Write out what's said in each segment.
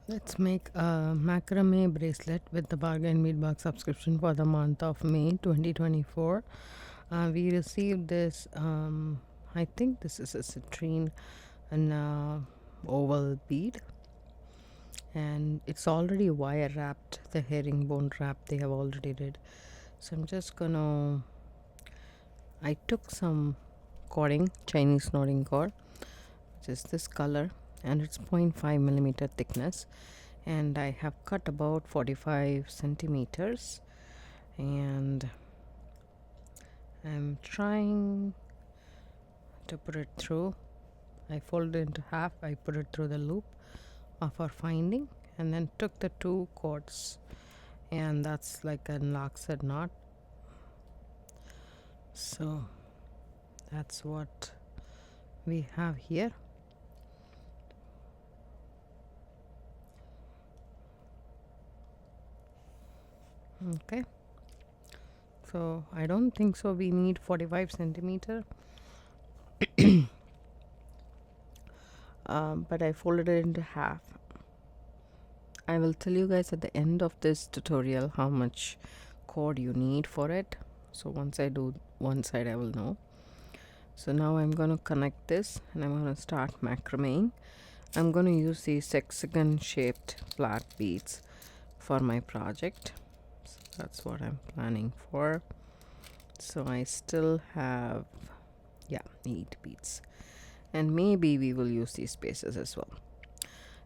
Let's make a macrame bracelet with the Bargain Bead Box subscription for the month of May 2024. We received this, I think this is a citrine and oval bead, and it's already wire wrapped, the herringbone wrap they have already did. So I'm just gonna, I took some cording, Chinese knotting cord, which is this color, and it's 0.5 millimeter thickness, and I have cut about 45 centimeters, and I'm trying to put it through. I folded it into half, I put it through the loop of our finding, and then took the two cords, and that's like a laxed knot. So that's what we have here. Okay, so I don't think so we need 45 centimeter. But I folded it into half. I will tell you guys at the end of this tutorial how much cord you need for it. So once I do one side, I will know. So now I'm going to connect this, and I'm going to start macrameing. I'm going to use these hexagon shaped flat beads for my project. So that's what I'm planning for. So I still have 8 beads, and maybe we will use these spaces as well.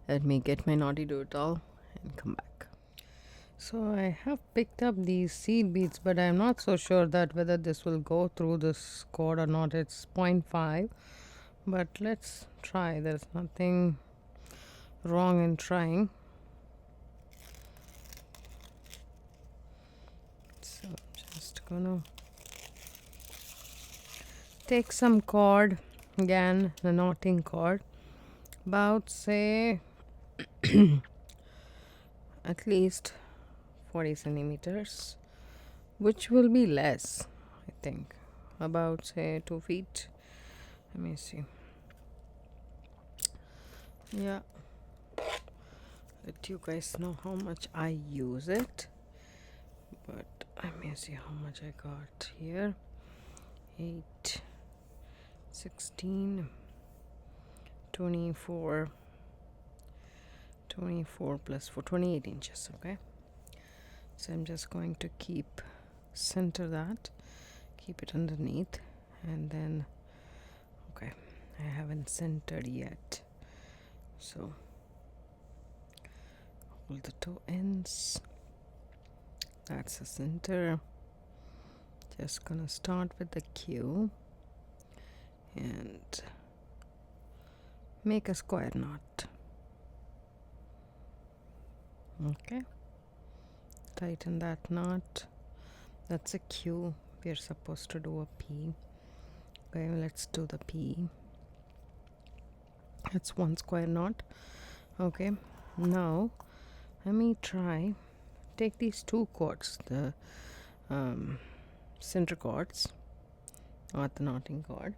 Let me get my naughty do it all and come back. So I have picked up these seed beads, but I'm not so sure that whether this will go through this cord or not. It's 0.5, but let's try. There's nothing wrong in trying. So I'm just gonna take some cord, again the knotting cord, about say at least 40 centimeters, which will be less, I think, about say 2 feet. Let me see. Yeah, let you guys know how much I use it, but let me see how much I got here. 8, 16, 24 plus 4, 28 inches. Okay, so I'm just going to center that, keep it underneath, and then okay, I haven't centered yet, so hold the two ends. That's the center. Just gonna start with the Q and make a square knot. Okay, tighten that knot. That's a Q. We're supposed to do a P. Okay, let's do the P. That's one square knot. Okay, now let me try. Take these two cords, the center cords, not the knotting cord.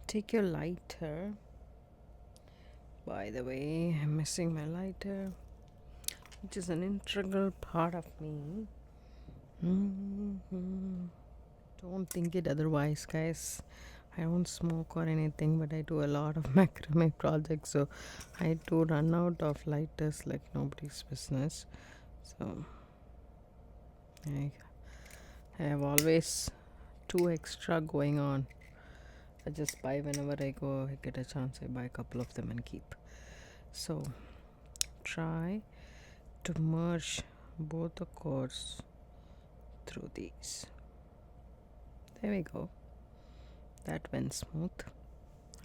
Take your lighter. By the way, I'm missing my lighter, which is an integral part of me. Don't think it otherwise, guys. I don't smoke or anything, but I do a lot of macrame projects, so I do run out of lighters like nobody's business. So I have always 2 extra going on. I just buy whenever I go. I get a chance, I buy a couple of them and keep. So try to merge both the cords through these. There we go. That went smooth.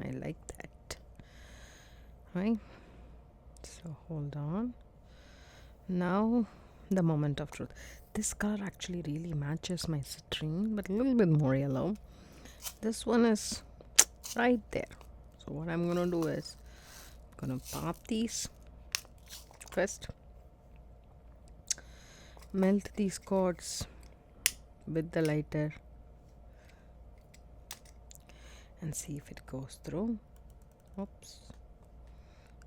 I like that. Right, so hold on. Now the moment of truth. This color actually really matches my citrine, but a little bit more yellow. This one is right there. So what I'm gonna do is I'm gonna pop these first, melt these cords with the lighter and see if it goes through. Oops,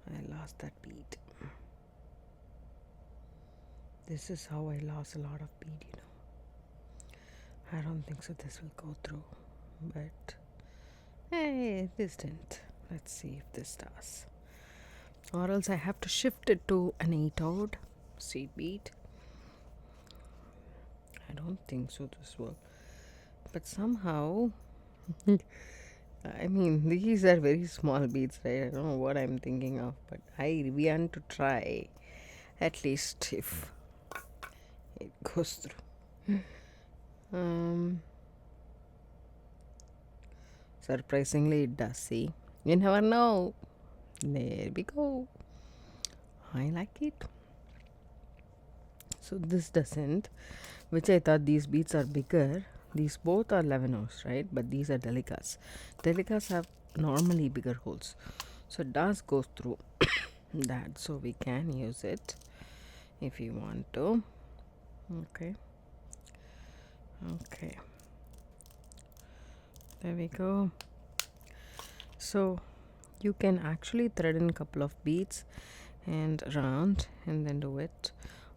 I lost that bead. This is how I lost a lot of bead, I don't think so this will go through, but hey, this didn't. Let's see if this does, or else I have to shift it to an 8-odd seed bead. I don't think so this will, but somehow I mean, these are very small beads, right? I don't know what I'm thinking of, but we want to try at least if it goes through. Surprisingly, it does. See, you never know. There we go. I like it. So this doesn't, which I thought these beads are bigger. These both are 11-o's, right? But these are delicas. Delicas have normally bigger holes, so it does go through that. So we can use it if you want to. Okay. There we go. So you can actually thread in a couple of beads and round and then do it,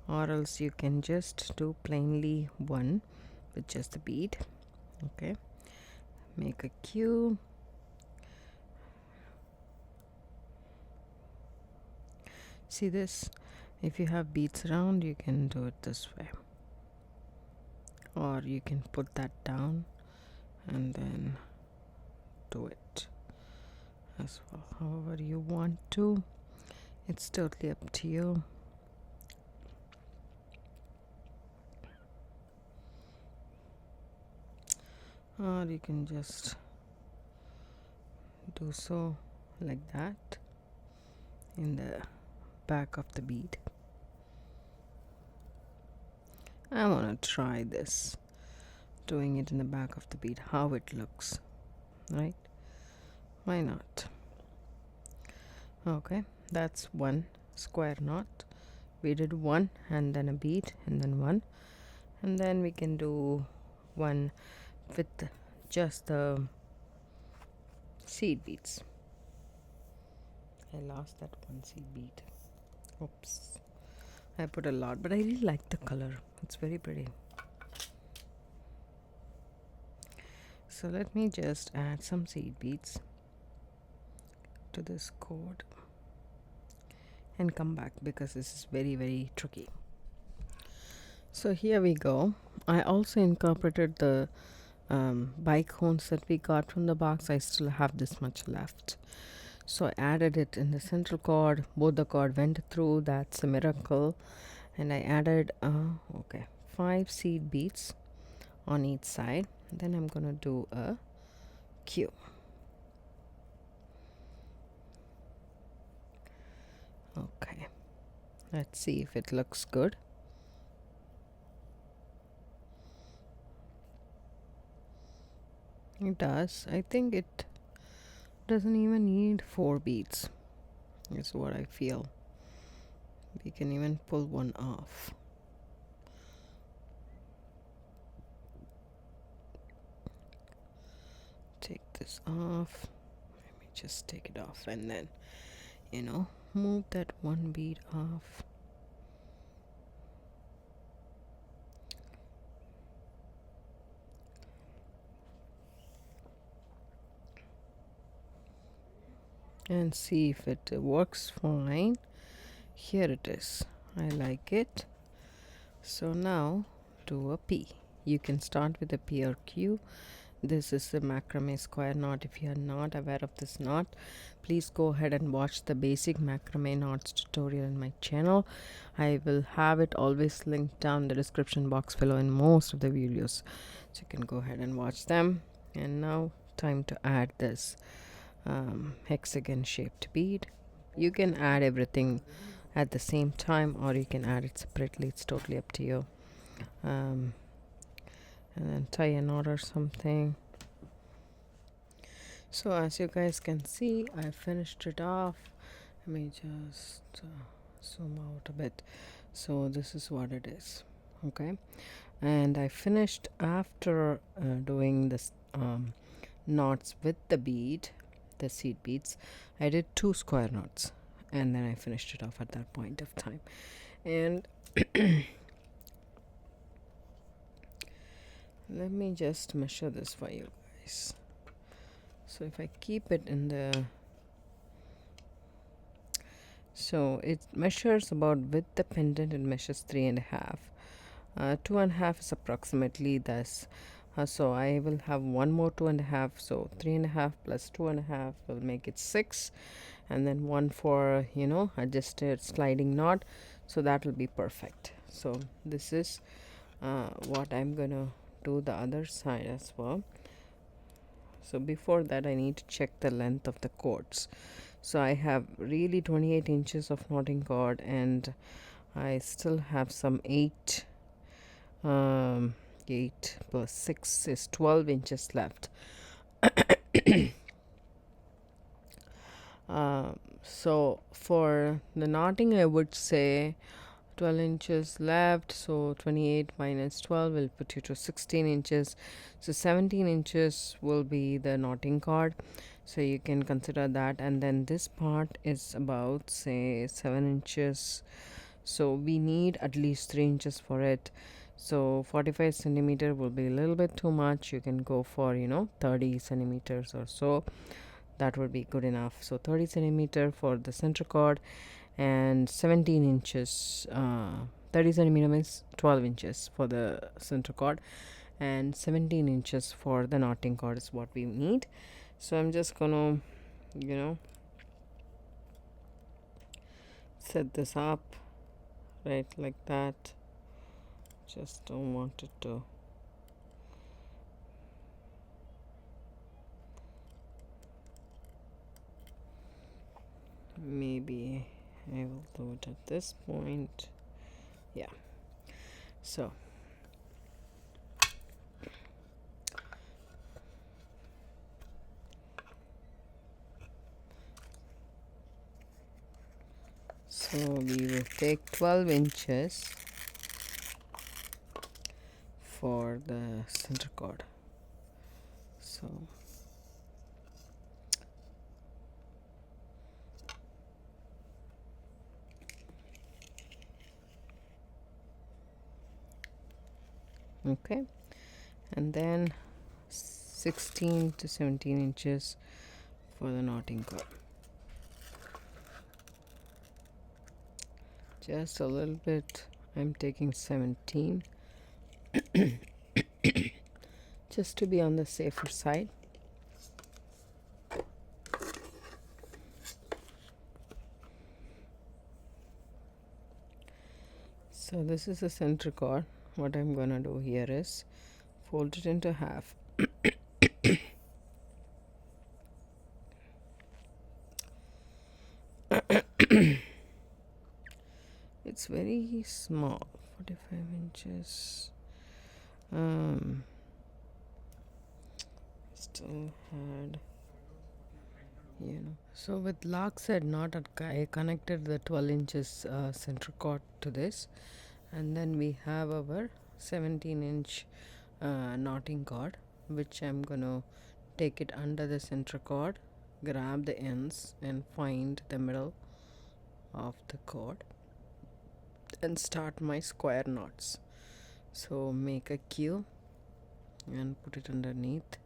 or else you can just do plainly one with just the bead. Okay, make a cube. See this? If you have beads around, you can do it this way, or you can put that down and then do it as well, however you want to. It's totally up to you. Or you can just do so like that in the back of the bead. I want to try this, doing it in the back of the bead, how it looks, right? Why not? Okay, that's one square knot. We did one and then a bead and then one, and then we can do one with just the seed beads. I lost that one seed bead. Oops, I put a lot, but I really like the color. It's very pretty. So let me just add some seed beads to this cord and come back, because this is very, very tricky. So here we go. I also incorporated the bike horns that we got from the box. I still have this much left, so I added it in the central cord. Both the cord went through. That's a miracle. And I added 5 seed beads on each side. Then I'm gonna do a Q. Okay, let's see if it looks good. It does. I think it doesn't even need 4 beads, is what I feel. We can even pull one off. Take this off. Let me just take it off and then, move that one bead off. And see if it works fine. Here it is. I like it. So now do a P. You can start with a P or Q. This is the macrame square knot. If you are not aware of this knot, please go ahead and watch the basic macrame knots tutorial in my channel. I will have it always linked down in the description box below in most of the videos, so you can go ahead and watch them. And now time to add this hexagon shaped bead. You can add everything at the same time, or you can add it separately. It's totally up to you. And then tie a knot or something. So as you guys can see, I finished it off. Let me just zoom out a bit. So this is what it is. Okay, and I finished after doing this knots with the bead, the seed beads. I did 2 square knots, and then I finished it off at that point of time. And let me just measure this for you guys. So if I keep it in the, so it measures about, with the pendant it measures 3.5. 2.5 is approximately this. So I will have one more 2.5, so 3.5 plus 2.5 will make it 6, and then one for, you know, adjusted sliding knot, so that will be perfect. So this is what I'm gonna do the other side as well. So before that I need to check the length of the cords. So I have really 28 inches of knotting cord, and I still have some 8 plus 6 is 12 inches left. So for the knotting I would say 12 inches left, so 28 minus 12 will put you to 16 inches, so 17 inches will be the knotting cord, so you can consider that. And then this part is about say 7 inches, so we need at least 3 inches for it. So 45 centimeter will be a little bit too much. You can go for, you know, 30 centimeters or so, that would be good enough. So 30 centimeter for the center cord, and 17 inches, 30 centimeter means 12 inches for the center cord, and 17 inches for the knotting cord is what we need. So I'm just gonna, you know, set this up right like that. Just don't want it to, maybe I will do it at this point. Yeah, so we will take 12 inches for the center cord. So okay, and then 16 to 17 inches for the knotting cord. Just a little bit, I'm taking 17 just to be on the safer side. So this is the center cord. What I'm gonna do here is fold it into half. It's very small, 45 inches. Still had, you know. So with lock-set knot, I connected the 12 inches center cord to this, and then we have our 17-inch knotting cord, which I'm gonna take it under the center cord, grab the ends and find the middle of the cord and start my square knots. So make a Q and put it underneath.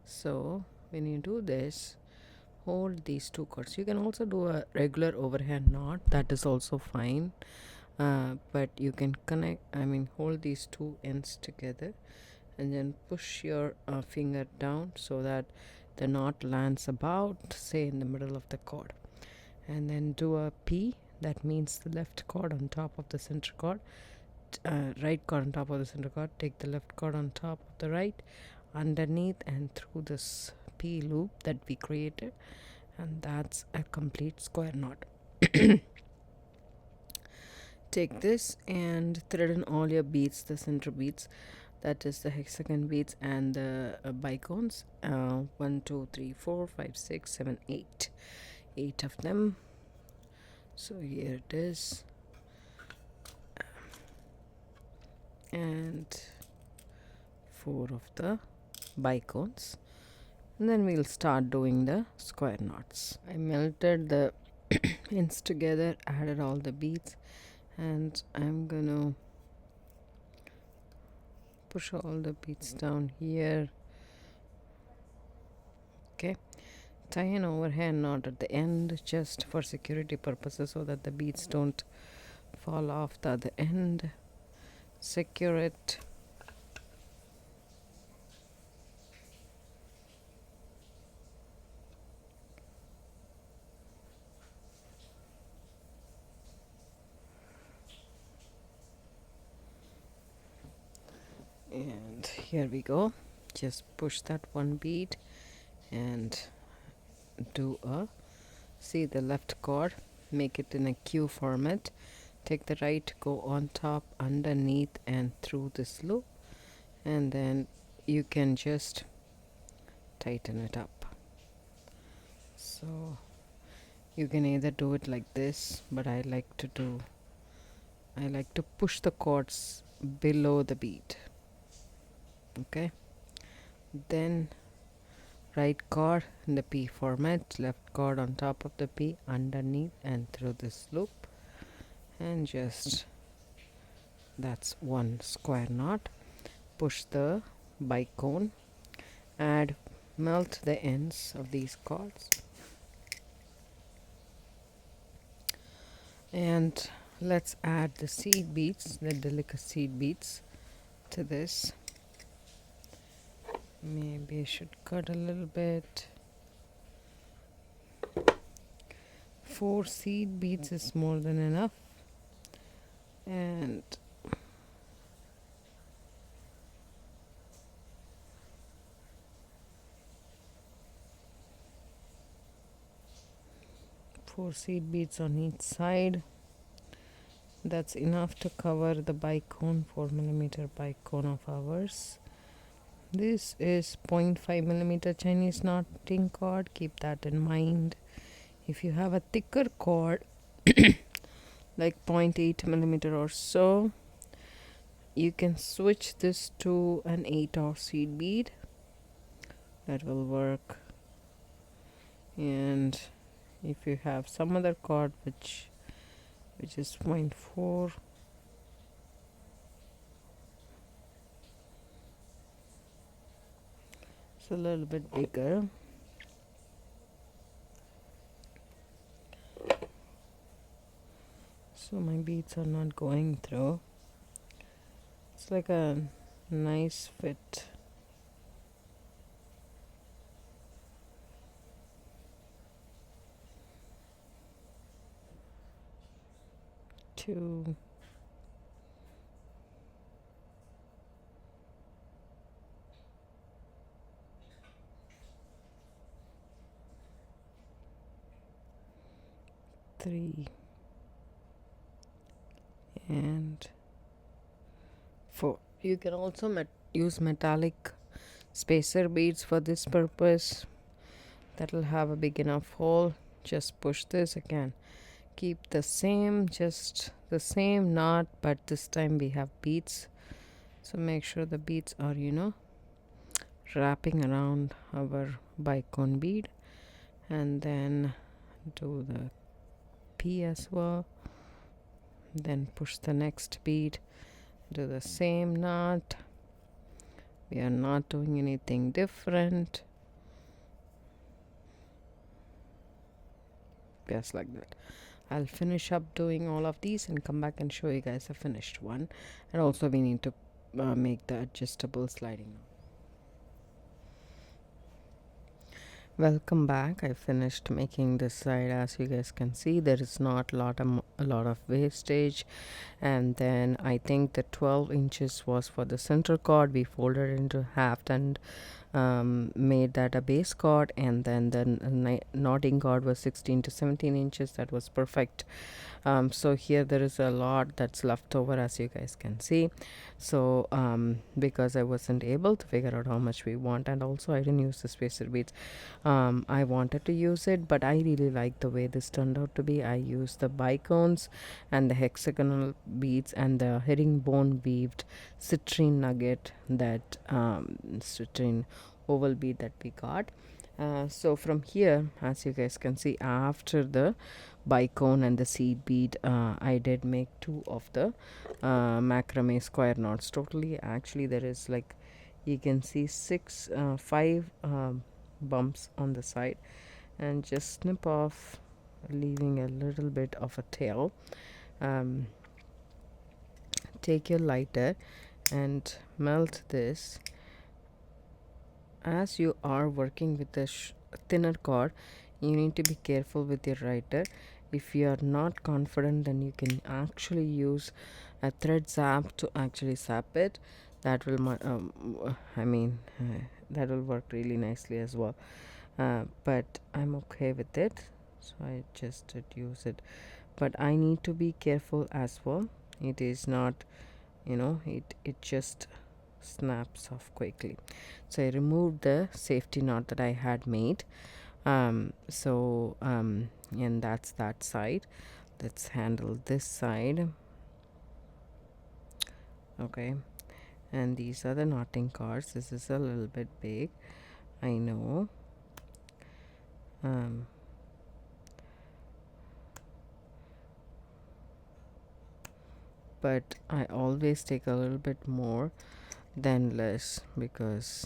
So when you do this, hold these two cords. You can also do a regular overhand knot, that is also fine, but you can hold these two ends together and then push your finger down so that the knot lands about, say, in the middle of the cord, and then do a P, that means the left cord on top of the center cord, right cord on top of the center cord, take the left cord on top of the right, underneath and through this P loop that we created, and that's a complete square knot. Take this and thread in all your beads, the center beads, that is the hexagon beads and the bicones, 1 2 3 4 5 6 7 8 of them. So here it is, and 4 of the bicones, and then we'll start doing the square knots. I melted the ends together, added all the beads, and I'm gonna push all the beads down here. Okay, tie an overhand knot at the end just for security purposes so that the beads don't fall off the other end. Secure it. And here we go. Just push that one bead and do a, see the left cord, make it in a Q format. Take the right, go on top, underneath and through this loop, and then you can just tighten it up. So you can either do it like this, but I like to push the cords below the bead. Okay, then right cord in the P format, left cord on top of the P, underneath and through this loop, and just, that's one square knot. Push the bicone, melt the ends of these cords, and let's add the seed beads, the delicate seed beads to this. Maybe I should cut a little bit. 4 seed beads is more than enough. And four seed beads on each side. That's enough to cover the bicone, 4mm bicone of ours. This is 0.5mm Chinese knotting cord. Keep that in mind. If you have a thicker cord like 0.8mm or so, you can switch this to an 8-hour seed bead. That will work. And if you have some other cord which is 0.4, it's a little bit bigger. So my beads are not going through. It's like a nice fit. Two. Three. And 4. You can also use metallic spacer beads for this purpose. That will have a big enough hole. Just push this again. Keep the same, just the same knot, but this time we have beads. So make sure the beads are, wrapping around our bicone bead, and then do the P as well. Then push the next bead, do the same knot. We are not doing anything different. Just like that. I'll finish up doing all of these and come back and show you guys a finished one. And also we need to make the adjustable sliding. Welcome back. I finished making this side. As you guys can see, there is not a lot of wastage. And then I think the 12 inches was for the center cord. We folded it into half and made that a base cord, and then the knotting cord was 16 to 17 inches. That was perfect. So here there is a lot that's left over, as you guys can see. So because I wasn't able to figure out how much we want, and also I didn't use the spacer beads. I wanted to use it, but I really like the way this turned out to be. I used the bicones and the hexagonal beads and the herringbone weaved citrine nugget, that citrine oval bead that we got. So from here, as you guys can see, after the bicone and the seed bead, I did make 2 of the macrame square knots. Totally, actually, there is like, you can see 5 bumps on the side, and just snip off, leaving a little bit of a tail. um, Take your lighter and melt this. As you are working with a thinner cord, you need to be careful with your lighter. If you are not confident, then you can actually use a thread zap to actually zap it. That will that will work really nicely as well. But I'm okay with it, so I just did use it. But I need to be careful as well. It is not, it just snaps off quickly. So I removed the safety knot that I had made. And that's that side. Let's handle this side. Okay, and these are the knotting cards. This is a little bit big, I know. But I always take a little bit more than less, because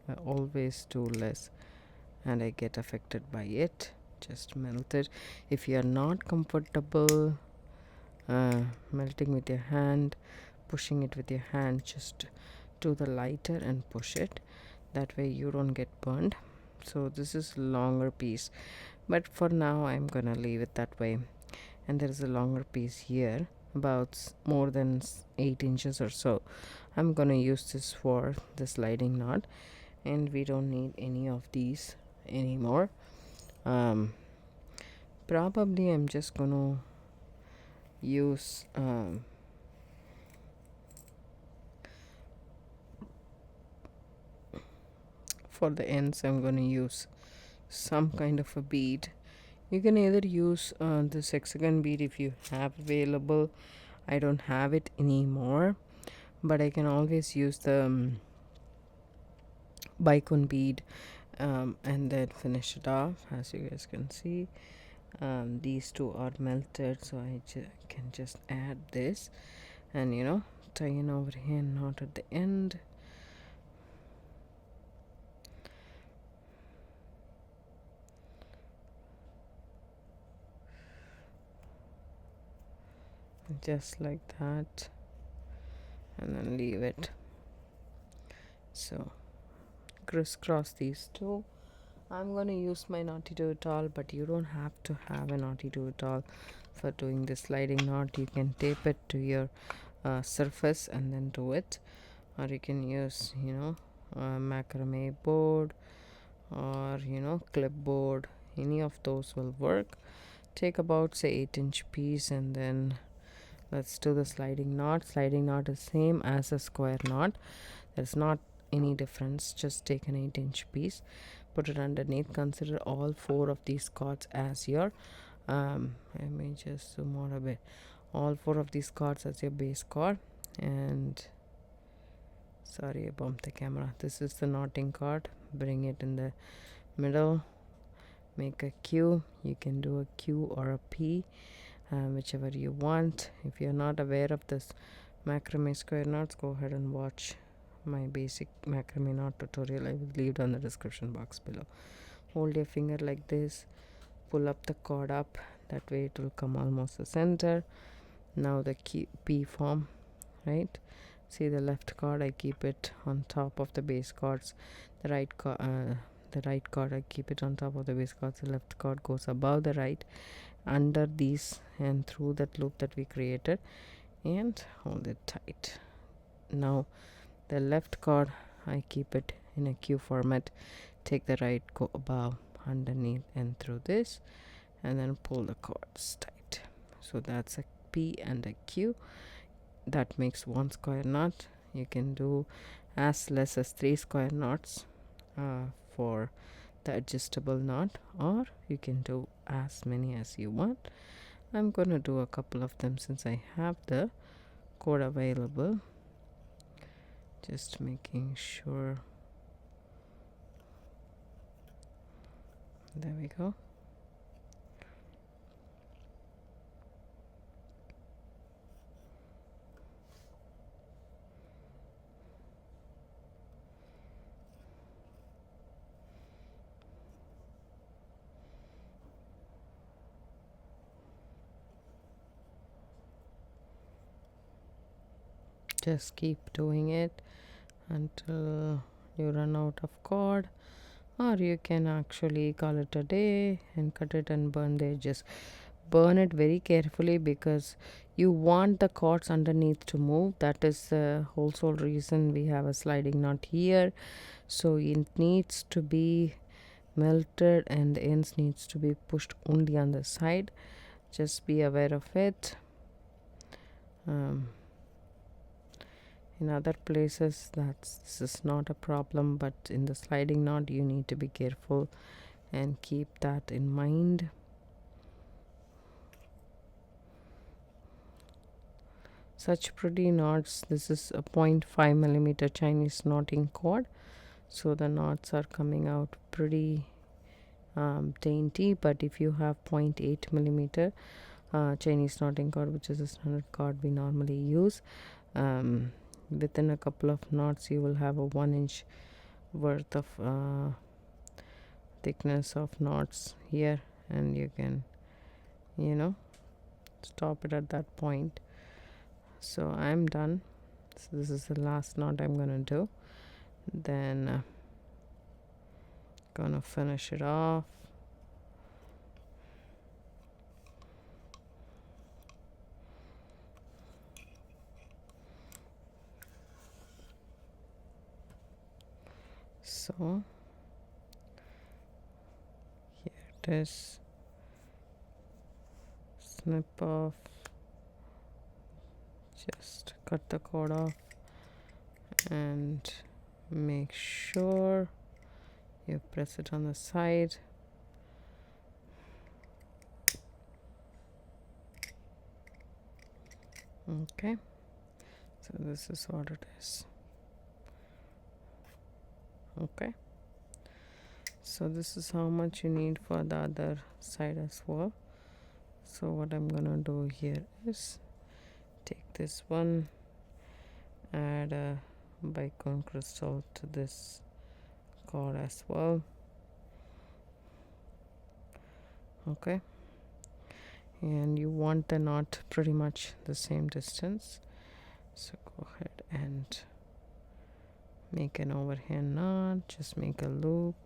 I always do less and I get affected by it. Just melt it. If you are not comfortable melting with your hand, pushing it with your hand, just do the lighter and push it. That way you don't get burned. So this is longer piece, but for now I'm gonna leave it that way. And there is a longer piece here, about more than 8 inches or so. I'm gonna use this for the sliding knot, and we don't need any of these anymore. Probably I'm just gonna use for the ends, I'm gonna use some kind of a bead. You can either use this hexagon bead if you have available. I don't have it anymore, but I can always use the bicone bead, and then finish it off. As you guys can see, these two are melted, so I can just add this and tie in over here, knot at the end. Just like that, and then leave it. So crisscross these two. I'm going to use my knotty do it all, but you don't have to have a knotty do it all for doing the sliding knot. You can tape it to your surface and then do it, or you can use macrame board, or clipboard. Any of those will work. Take about say 8-inch piece, and then let's do the sliding knot. Sliding knot is same as a square knot. There's not any difference. Just take an 8-inch piece, put it underneath. Consider all 4 of these cords as your let me just zoom out a bit. All 4 of these cords as your base cord. And sorry, I bumped the camera. This is the knotting cord. Bring it in the middle, make a Q. You can do a Q or a P, whichever you want. If you're not aware of this macrame square knots, go ahead and watch my basic macrame knot tutorial. I will leave it on the description box below. Hold your finger like this, pull up the cord up, that way it will come almost the center. Now the P form, right? See the left cord, I keep it on top of the base cords. The right cord I keep it on top of the base cords. The left cord goes above the right, under these and through that loop that we created, and hold it tight. Now the left cord I keep it in a Q format. Take the right, go above, underneath, and through this, and then pull the cords tight. So that's a P and a Q. That makes 1 square knot. You can do as less as 3 square knots for the adjustable knot, or you can do as many as you want. I'm gonna do a couple of them since I have the cord available. Just making sure. There we go. Just keep doing it until you run out of cord, or you can actually call it a day and cut it and burn the edges. Burn it very carefully because you want the cords underneath to move. That is the whole sole reason we have a sliding knot here. So it needs to be melted and the ends needs to be pushed only on the side. Just be aware of it. In other places this is not a problem, but in the sliding knot you need to be careful and keep that in mind. Such pretty knots. This is a 0.5 millimeter Chinese knotting cord, so the knots are coming out pretty dainty. But if you have 0.8 millimeter Chinese knotting cord, which is a standard cord we normally use, within a couple of knots you will have a 1 inch worth of thickness of knots here, and you can stop it at that point. So I'm done. So this is the last knot I'm gonna do, then gonna finish it off. So here it is. Snip off, just cut the cord off and make sure you press it on the side. Okay, so this is what it is. Okay, so this is how much you need for the other side as well. So what I'm gonna do here is take this one, add a bicone crystal to this cord as well. Okay, and you want the knot pretty much the same distance, so go ahead and make an overhand knot. Just make a loop,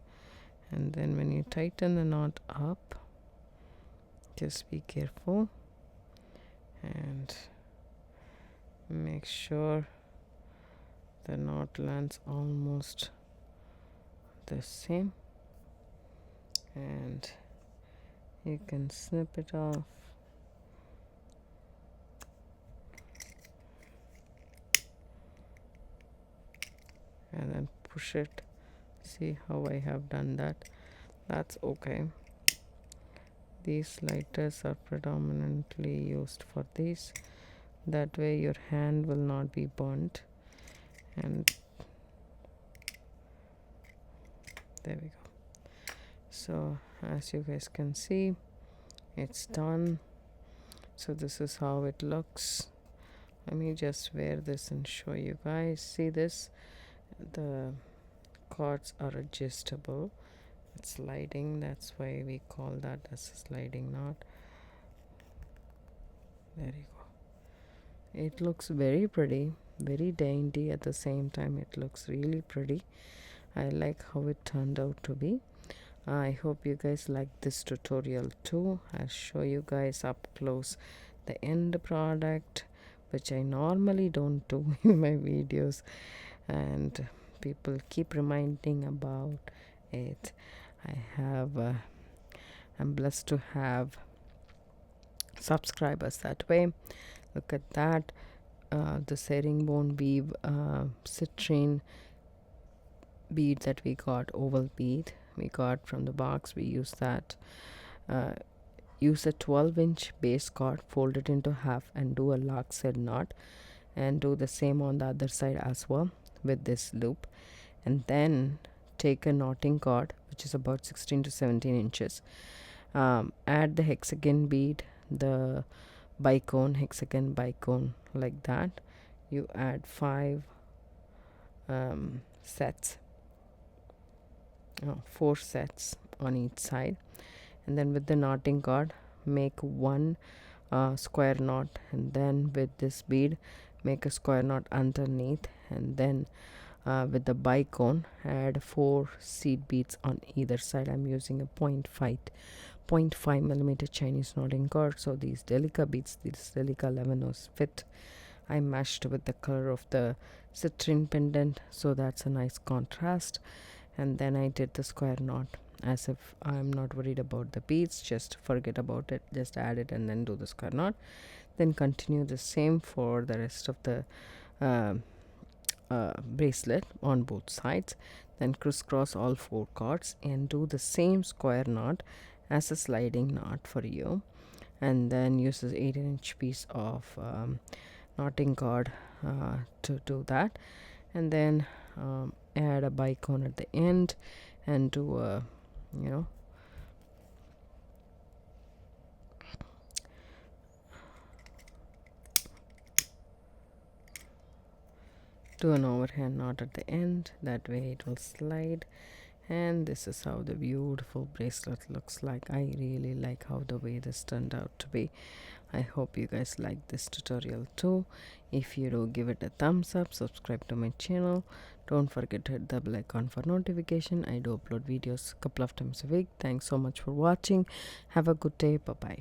and then when you tighten the knot up, just be careful and make sure the knot lands almost the same, and you can snip it off. And then push it. See how I have done that? That's okay. These lighters are predominantly used for this. That way your hand will not be burnt. And there we go. So as you guys can see, it's done. So this is how it looks. Let me just wear this and show you guys. See this? The cords are adjustable. It's sliding, that's why we call that as a sliding knot. There you go. It looks very pretty, very dainty. At the same time it looks really pretty. I like how it turned out to be. I hope you guys like this tutorial too. I'll show you guys up close the end product, which I normally don't do in my videos, and people keep reminding about it. I'm blessed to have subscribers that way. Look at that. The herringbone weave citrine bead that we got, oval bead we got from the box. We use that. Use a 12-inch base cord, fold it into half and do a lock-side knot, and do the same on the other side as well with this loop, and then take a knotting cord which is about 16 to 17 inches, add the hexagon bead, the bicone, hexagon bicone, like that. You add 5 sets, 4 sets on each side, and then with the knotting cord make one square knot, and then with this bead make a square knot underneath, and then with the bicone add 4 seed beads on either side. I'm using a 0.5 millimeter Chinese knotting cord, so these Delica beads, these Delica 11 was fit. I matched with the color of the citrine pendant, so that's a nice contrast. And then I did the square knot, as if I'm not worried about the beads, just forget about it, just add it and then do the square knot. Then continue the same for the rest of the bracelet on both sides. Then crisscross all 4 cords and do the same square knot as a sliding knot for you, and then use this 18-inch piece of knotting cord to do that, and then add a bicone at the end and do a do an overhand knot at the end. That way it will slide, and this is how the beautiful bracelet looks like. I really like how the way this turned out to be. I hope you guys like this tutorial too. If you do, give it a thumbs up, subscribe to my channel, don't forget to hit the bell icon for notification. I do upload videos a couple of times a week. Thanks so much for watching. Have a good day. Bye bye.